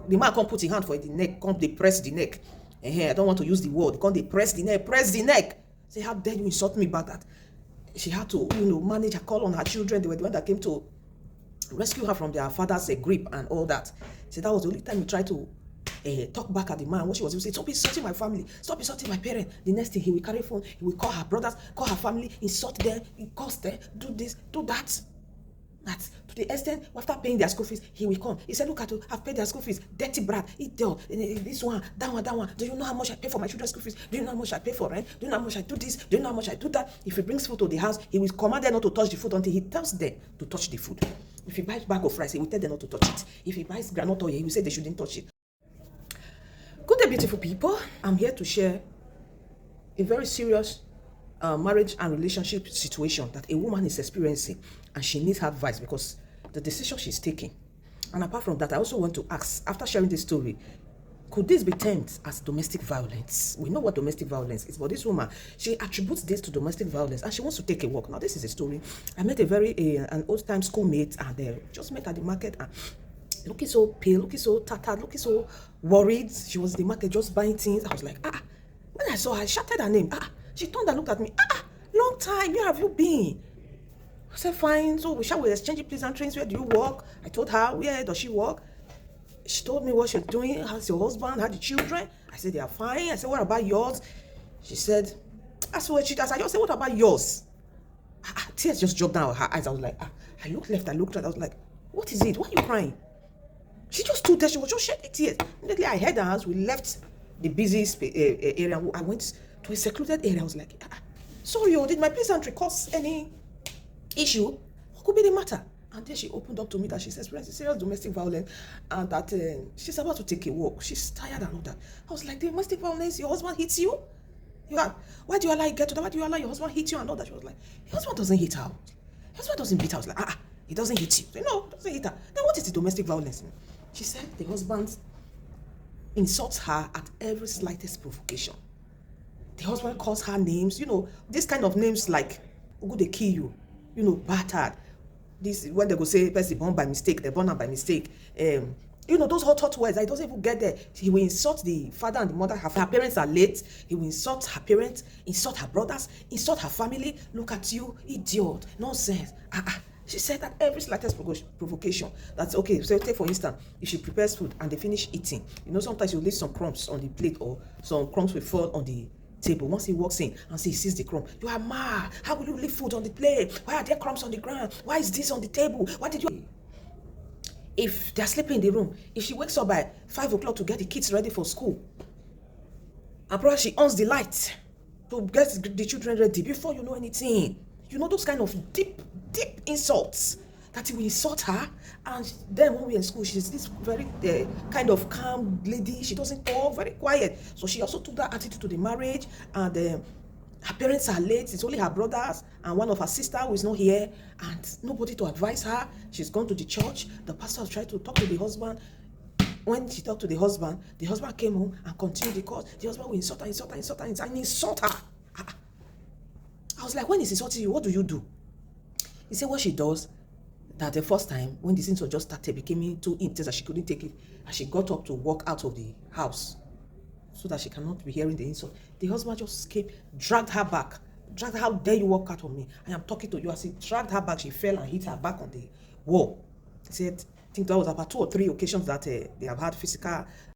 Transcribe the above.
The man can't put his hand for the neck, can't they press the neck. I don't want to use the word. Can't they press the neck? Say, how dare you insult me about that? She had to, manage her call on her children. They were the one that came to rescue her from their father's grip and all that. So that was the only time he tried to talk back at the man. What she was saying, stop insulting my family, stop insulting my parents. The next thing, he will carry phone, he will call her brothers, call her family, insult them, curse them, do this, do that. That to the extent, after paying their school fees, he will come. He said, look at you, I've paid their school fees. Dirty brat, idiot, this one, that one. Do you know how much I pay for my children's school fees? Do you know how much I pay for rent? Do you know how much I do this? Do you know how much I do that? If he brings food to the house, he will command them not to touch the food until he tells them to touch the food. If he buys bag of rice, he will tell them not to touch it. If he buys groundnut oil, he will say they shouldn't touch it. Good day, beautiful people. I'm here to share a very serious marriage and relationship situation that a woman is experiencing, and she needs her advice because the decision she's taking. And apart from that, I also want to ask, after sharing this story, could this be termed as domestic violence? We know what domestic violence is, but this woman, she attributes this to domestic violence, and she wants to take a walk. Now, this is a story. I met an old-time schoolmate, and they just met at the market, and looking so pale, looking so tattered, looking so worried. She was in the market just buying things. I was like, when I saw her, I shouted her name. She turned and looked at me. Long time, where have you been? I said, fine. So shall we exchange pleasantries? Where do you work? I told her, where does she work? She told me what she's doing. How's your husband? How the children? I said, they are fine. I said, what about yours? She said, that's what she does. I just said, what about yours? Tears just dropped down her eyes. I was like, I looked left, I looked right. I was like, what is it? Why are you crying? She just stood there. She was just shedding tears. Immediately, I heard her house. We left the busy area. I went to a secluded area. I was like, sorry, did my pleasantry cause any issue? What could be the matter? And then she opened up to me that she's experiencing serious domestic violence, and that she's about to take a walk. She's tired and all that. I was like, domestic violence, your husband hits you? Why do you allow it get to that? Why do you allow your husband hit you and all that? She was like, your husband doesn't hit her. Your husband doesn't beat her. I was like, he doesn't hit you. No, doesn't hit her. Then what is the domestic violence? She said the husband insults her at every slightest provocation. The husband calls her names, this kind of names like, who they kill you, battered. This, when they go say, person born by mistake, they born her by mistake. Those hot words, he doesn't even get there. He will insult the father and the mother. Her parents are late. He will insult her parents, insult her brothers, insult her family. Look at you, idiot, nonsense. She said that every slightest provocation. That's okay. So take for instance, if she prepares food and they finish eating, sometimes you leave some crumbs on the plate or some crumbs will fall on the table. Once he walks in and he sees the crumb, you are mad. How will you leave food on the plate? Why are there crumbs on the ground? Why is this on the table? Why did you? If they're sleeping in the room, if she wakes up by 5 o'clock to get the kids ready for school, and perhaps she ons the light to get the children ready before you know anything. Those kind of deep insults that he will insult her. And then when we're in school, she's this very kind of calm lady. She doesn't talk, very quiet. So she also took that attitude to the marriage. And her parents are late. It's only her brothers and one of her sisters who is not here, and nobody to advise her. She's gone to the church. The pastor has tried to talk to the husband. When she talked to the husband came home and continued the course. The husband will insult her. I was like, when he's insulting you, what do you do? He said what she does, that the first time, when the things were just started becoming too intense that she couldn't take it, and she got up to walk out of the house so that she cannot be hearing the insult. The husband just came, dragged her back. How dare you walk out on me? I am talking to you. As he dragged her back, she fell and hit her back on the wall. He said, I think that was about 2 or 3 occasions that they have had physical